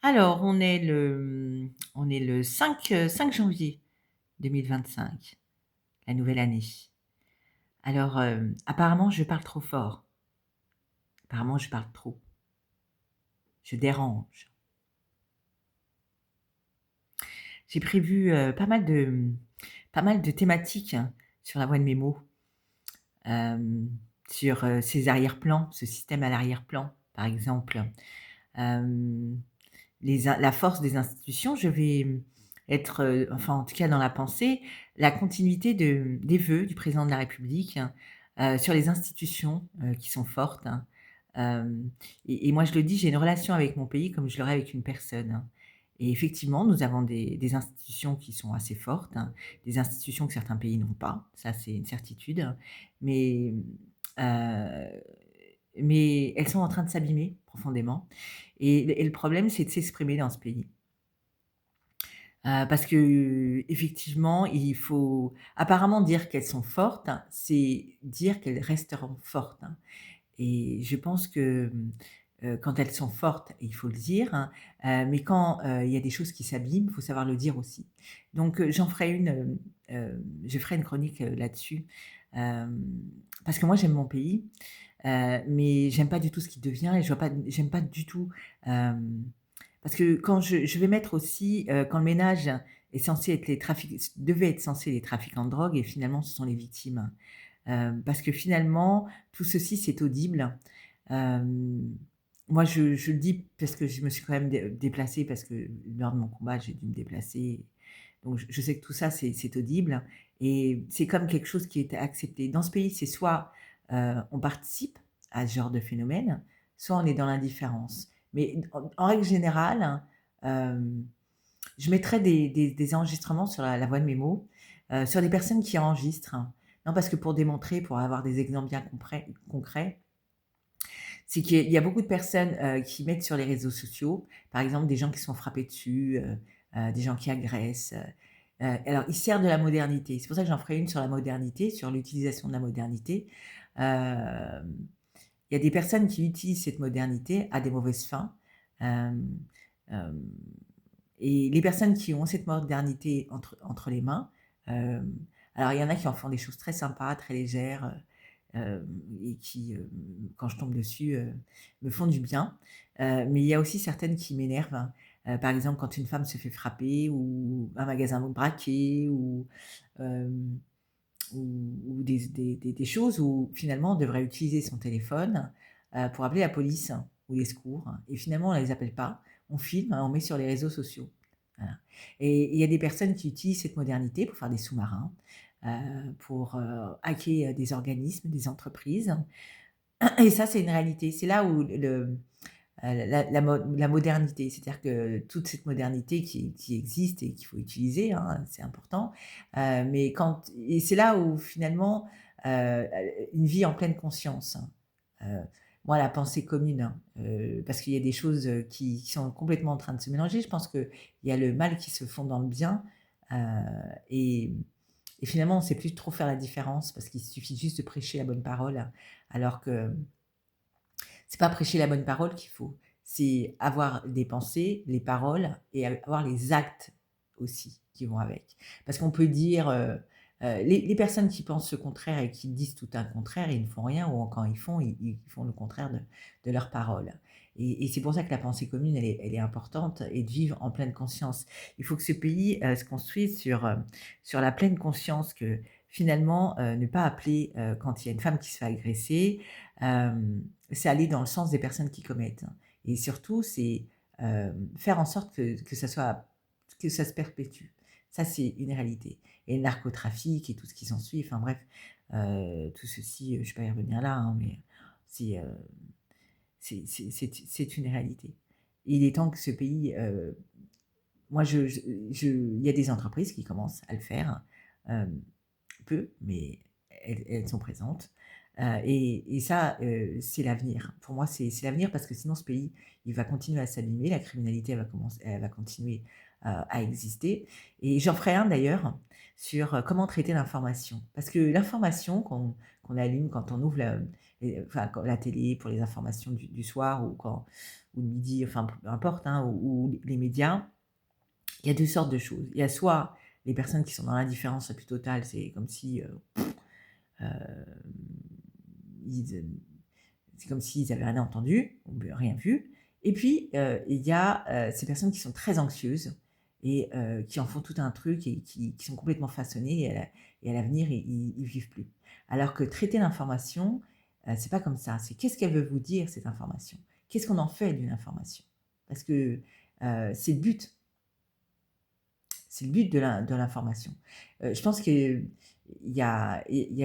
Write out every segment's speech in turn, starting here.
Alors, on est le 5 janvier 2025, la nouvelle année. Alors, apparemment, je parle trop fort. Apparemment, je parle trop. Je dérange. J'ai prévu, pas mal de thématiques sur la voie de mes mots, sur, ces arrière-plans, ce système à l'arrière-plan, par exemple. Hem, la force des institutions, je vais, être, enfin, en tout cas dans la pensée, la continuité des vœux du président de la République, sur les institutions, qui sont fortes, hein. Hem et moi je le dis, j'ai une relation avec mon pays comme je l'aurais avec une personne, hein, et effectivement, nous avons des institutions qui sont assez fortes, hein, des institutions que certains pays n'ont pas, ça c'est une certitude, mais, heu, mais elles sont en train de s'abîmer profondément et le problème, c'est de s'exprimer dans ce pays. Parce qu'effectivement, il faut apparemment dire qu'elles sont fortes, hein, c'est dire qu'elles resteront fortes, hein, et je pense que, quand elles sont fortes, il faut le dire, hein, mais quand, il y a des choses qui s'abîment, il faut savoir le dire aussi. Donc, j'en ferai une, je ferai une chronique, là-dessus, hem, parce que moi j'aime mon pays, mais j'aime pas du tout ce qu'il devient et je vois pas j'aime pas du tout, hem, parce que quand je vais mettre aussi, quand le ménage est censé être les trafics devait être censé les trafiquants de drogue et finalement ce sont les victimes. Parce que finalement, tout ceci, c'est audible. Hem, Moi, je le dis parce que je me suis quand même déplacée parce que lors de mon combat, j'ai dû me déplacer. Donc je sais que tout ça, c'est audible et c'est comme quelque chose qui est accepté. Dans ce pays, c'est soit, on participe à ce genre de phénomène, soit on est dans l'indifférence. Mais en règle générale, hem, je mettrais des enregistrements sur la voix de mes mots, sur les personnes qui enregistrent. Non, parce que pour démontrer, pour avoir des exemples bien concrets, c'est qu'il y a beaucoup de personnes, qui mettent sur les réseaux sociaux, par exemple, des gens qui sont frappés dessus, des gens qui agressent, alors ils servent de la modernité. C'est pour ça que j'en ferai une sur la modernité, sur l'utilisation de la modernité. Hem, il y a des personnes qui utilisent cette modernité à des mauvaises fins. Hem, hem Et les personnes qui ont cette modernité entre les mains, hem, alors il y en a qui en font des choses très sympas, très légères, et qui, quand je tombe dessus, me font du bien. Mais il y a aussi certaines qui m'énervent, hein. Par exemple, quand une femme se fait frapper ou un magasin braqué hem, ou des choses où finalement on devrait utiliser son téléphone, pour appeler la police ou les secours et finalement on ne les appelle pas. On filme, on met sur les réseaux sociaux. Voilà, et il y a des personnes qui utilisent cette modernité pour faire des sous-marins, pour, hacker, des organismes, des entreprises et ça, c'est une réalité. C'est là où la modernité, c'est-à-dire que toute cette modernité qui existe et qu'il faut utiliser, hein, c'est important, mais c'est là où finalement, heu, une vie en pleine conscience, hein. Moi, la pensée commune, hein, parce qu'il y a des choses, qui sont complètement en train de se mélanger. Je pense qu'il y a le mal qui se fond dans le bien, heu et et finalement, on ne sait plus trop faire la différence parce qu'il suffit juste de prêcher la bonne parole, alors que c'est pas prêcher la bonne parole qu'il faut, c'est avoir des pensées, les paroles et avoir les actes aussi qui vont avec. Parce qu'on peut dire, les personnes qui pensent le contraire et qui disent tout un contraire, ils ne font rien ou quand ils font, ils font le contraire de leurs paroles et c'est pour ça que la pensée commune, elle est importante et de vivre en pleine conscience. Il faut que ce pays, se construise sur la pleine conscience que finalement, ne pas appeler, quand il y a une femme qui se fait agresser, c'est aller dans le sens des personnes qui commettent, hein, et surtout c'est, faire en sorte que ça se perpétue. Ça, c'est une réalité et le narcotrafic et tout ce qui s'ensuit, enfin bref, tout ceci, je ne vais pas y revenir là, hein, mais c'est, c'est une réalité. Il est temps que ce pays, moi je il y a des entreprises qui commencent à le faire, hem peu, mais elles sont présentes, et ça, c'est l'avenir. Pour moi, c'est l'avenir parce que sinon ce pays, il va continuer à s'abîmer, la criminalité, elle va continuer à exister et j'en ferai un d'ailleurs sur, comment traiter l'information. Parce que l'information qu'on allume quand on ouvre enfin, quand la télé pour les informations du soir ou le midi, enfin peu importe, hein, ou les médias, il y a 2 sortes de choses. Il y a soit les personnes qui sont dans l'indifférence la plus totale, c'est comme si, ils, c'est comme s'ils avaient rien entendu ou rien vu. Et puis, il y a, ces personnes qui sont très anxieuses et qui en font tout un truc et qui sont complètement façonnées et à l'avenir, ils vivent plus. Alors que traiter l'information, c'est pas comme ça. C'est qu'est-ce qu'elle veut vous dire cette information? Qu'est-ce qu'on en fait d'une information? Parce que, c'est le but. C'est le but de l'information. Je pense qu'il y a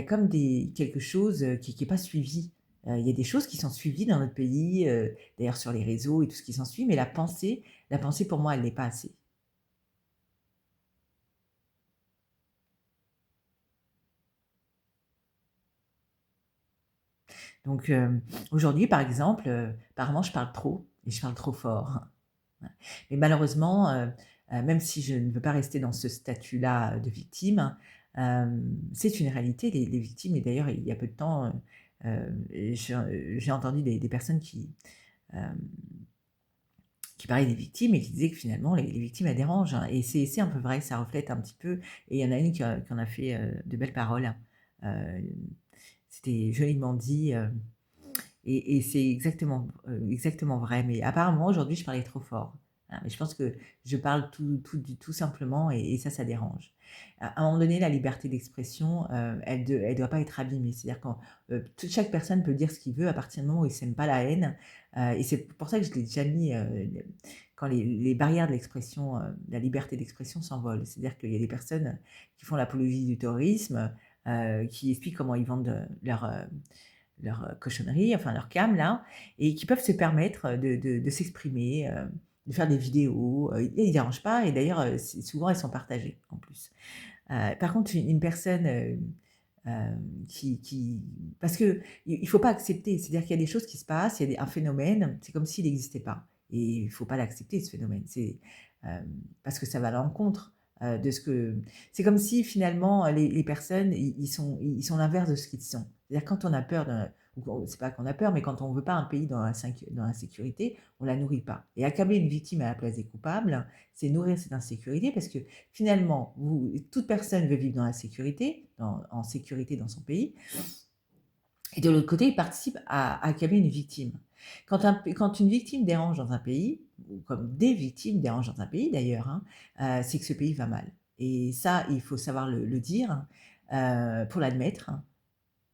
comme quelque chose, qui est pas suivi. Il y a des choses qui sont suivies dans notre pays, d'ailleurs sur les réseaux et tout ce qui s'ensuit, mais la pensée pour moi, elle l'est pas assez. Donc, aujourd'hui, par exemple, apparemment, je parle trop et je parle trop fort. Ouais. Mais malheureusement, même si je ne veux pas rester dans ce statut-là de victime, c'est une réalité, les victimes et d'ailleurs il y a peu de temps, j'ai entendu des personnes hem, qui parlaient des victimes et qui disaient que finalement les victimes elles dérangent, hein et c'est un peu vrai, ça reflète un petit peu et il y en a une qui en a fait, de belles paroles. Heu, C'était joliment dit, et c'est exactement vrai, mais apparemment aujourd'hui je parlais trop fort. Mais je pense que je parle tout simplement et ça dérange. À un moment donné, la liberté d'expression, elle doit pas être abîmée. C'est-à-dire quand, chaque personne peut dire ce qu'il veut à partir du moment où il sème pas la haine, et c'est pour ça que je l'ai déjà mis, quand les barrières de l'expression, de la liberté d'expression s'envolent. C'est-à-dire qu'il y a des personnes qui font l'apologie du terrorisme, qui expliquent comment ils vendent, leur cochonnerie, enfin leur cam là, et qui peuvent se permettre de s'exprimer, de faire des vidéos, ils ne dérangent pas et d'ailleurs, souvent elles sont partagées en plus. Par contre une personne, qui parce que il faut pas accepter, c'est-à-dire qu'il y a des choses qui se passent, il y a un phénomène, c'est comme s'il n'existait pas et il faut pas l'accepter ce phénomène. Parce que ça va à l'encontre, de ce que c'est comme si finalement les personnes, ils sont l'inverse de ce qu'ils sont. C'est-à-dire quand on a peur c'est pas qu'on a peur, mais quand on veut pas un pays dans l'insécurité, on la nourrit pas et accabler une victime à la place des coupables, c'est nourrir cette insécurité parce que finalement, toute personne veut vivre dans la sécurité, en sécurité dans son pays, et de l'autre côté, il participe à accabler une victime. Quand une victime dérange dans un pays, ou comme des victimes dérangent dans un pays d'ailleurs, hein, c'est que ce pays va mal. Et ça, il faut savoir le dire, pour l'admettre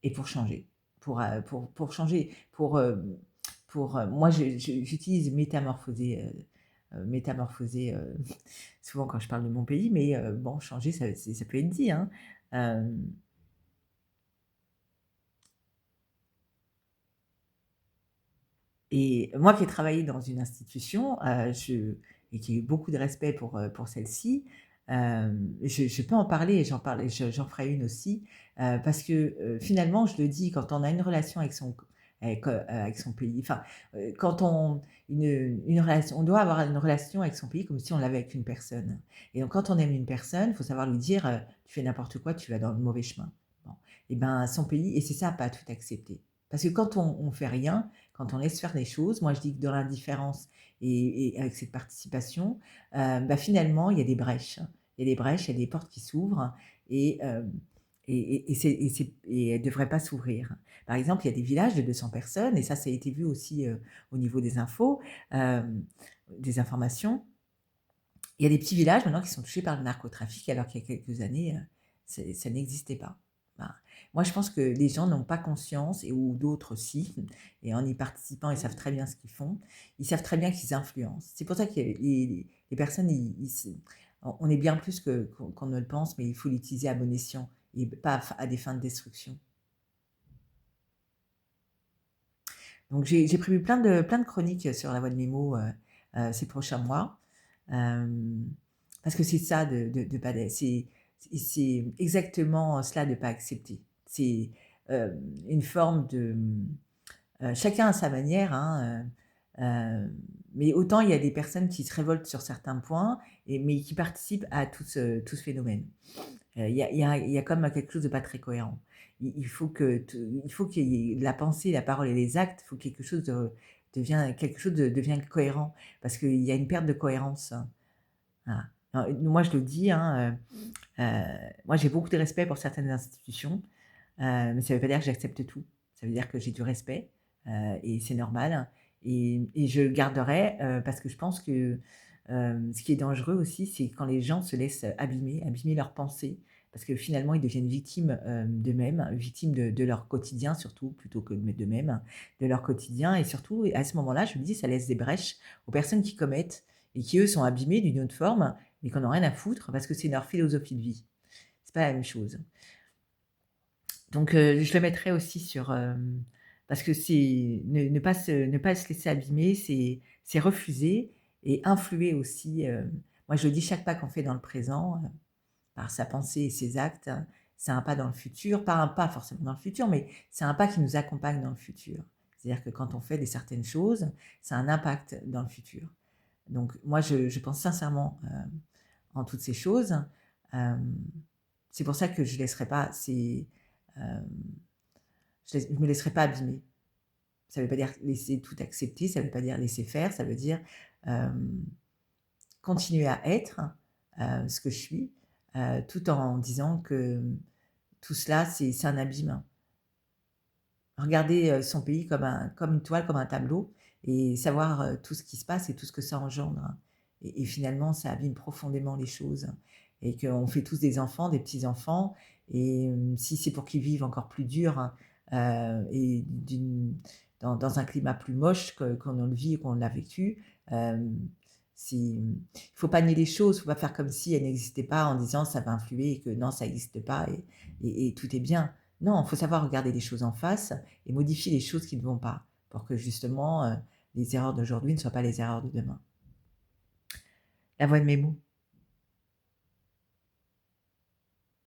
et pour changer. Pour changer, moi j'utilise métamorphoser, souvent quand je parle de mon pays, mais bon, changer, ça peut être dit, hein. Hem Et moi qui ai travaillé dans une institution, et qui ai eu beaucoup de respect pour celle-ci, je peux en parler et j'en ferai une aussi, parce que, finalement, je le dis, quand on a une relation avec son pays, enfin, quand on une relation on doit avoir une relation avec son pays comme si on l'avait avec une personne et donc quand on aime une personne, il faut savoir lui dire, «Tu fais n'importe quoi, tu vas dans le mauvais chemin». Bon et ben, son pays et c'est ça, pas tout accepter. Parce que quand on fait rien, quand on laisse faire les choses, moi je dis que dans l'indifférence et avec cette participation, bah, finalement il y a des brèches. Il y a des brèches, il y a des portes qui s'ouvrent et hem et elles ne devraient pas s'ouvrir. Par exemple, il y a des villages de 200 personnes et ça a été vu aussi, au niveau des infos, hem, des informations. Il y a des petits villages maintenant qui sont touchés par le narcotrafic alors qu'il y a quelques années, ça n'existait pas. Voilà. Moi, je pense que les gens n'ont pas conscience ou d'autres si et en y participant, ils savent très bien ce qu'ils font. Ils savent très bien qu'ils influencent. C'est pour ça que les personnes, ils se on est bien plus qu'on ne le pense, mais il faut l'utiliser à bon escient et pas à des fins de destruction. Donc j'ai prévu plein de chroniques sur la voie de mes mots, ces prochains mois. Hem, Parce que c'est ça de pas c'est exactement cela de pas accepter. C'est, une forme de, chacun à sa manière, hein, Heu, mais autant il y a des personnes qui se révoltent sur certains points mais qui participent à tout ce phénomène. Il y a comme quelque chose de pas très cohérent. Il faut qu'il y ait la pensée, la parole et les actes, il faut que quelque chose devienne cohérent parce qu'il y a une perte de cohérence. Voilà. Moi je le dis, hein, moi j'ai beaucoup de respect pour certaines institutions, mais ça ne veut pas dire que j'accepte tout. Ça veut dire que j'ai du respect, et c'est normal et je le garderai, parce que je pense que, ce qui est dangereux aussi, c'est quand les gens se laissent abîmer leurs pensées parce que finalement ils deviennent victimes, d'eux-mêmes, victimes de leur quotidien surtout, plutôt que d'eux-mêmes, de leur quotidien et surtout à ce moment-là, je me dis: «Ça laisse des brèches aux personnes qui commettent et qui eux sont abîmés d'une autre forme, mais qui en ont rien à foutre parce que c'est leur philosophie de vie». C'est pas la même chose. Donc je le mettrai aussi sur, parce que c'est ne pas se laisser abîmer, c'est refuser et influer aussi, moi je le dis, chaque pas qu'on fait dans le présent, par sa pensée et ses actes, c'est un pas dans le futur, pas un pas forcément dans le futur, mais c'est un pas qui nous accompagne dans le futur. C'est-à-dire que quand on fait des certaines choses, ça a un impact dans le futur. Donc moi je pense sincèrement, en toutes ces choses. Hem, c'est pour ça que je laisserai pas hem je me laisserai pas abîmer. Ça veut pas dire laisser tout accepter, ça veut pas dire laisser faire, ça veut dire, hem, continuer à être, ce que je suis, tout en disant que tout cela, c'est un abîme. Regarder, son pays comme une toile, comme un tableau et savoir, tout ce qui se passe et tout ce que ça engendre et finalement ça abîme profondément les choses et qu'on fait tous des enfants, des petits-enfants et si c'est pour qu'ils vivent encore plus dur, et dans un climat plus moche que qu'on le vit et qu'on l'a vécu, il faut pas nier les choses, il faut pas faire comme si elles n'existaient pas en disant: «Ça va influer» et que non, ça existe pas et tout est bien. Non, il faut savoir regarder les choses en face et modifier les choses qui ne vont pas, pour que justement, les erreurs d'aujourd'hui ne soient pas les erreurs de demain. La voix de mes mots.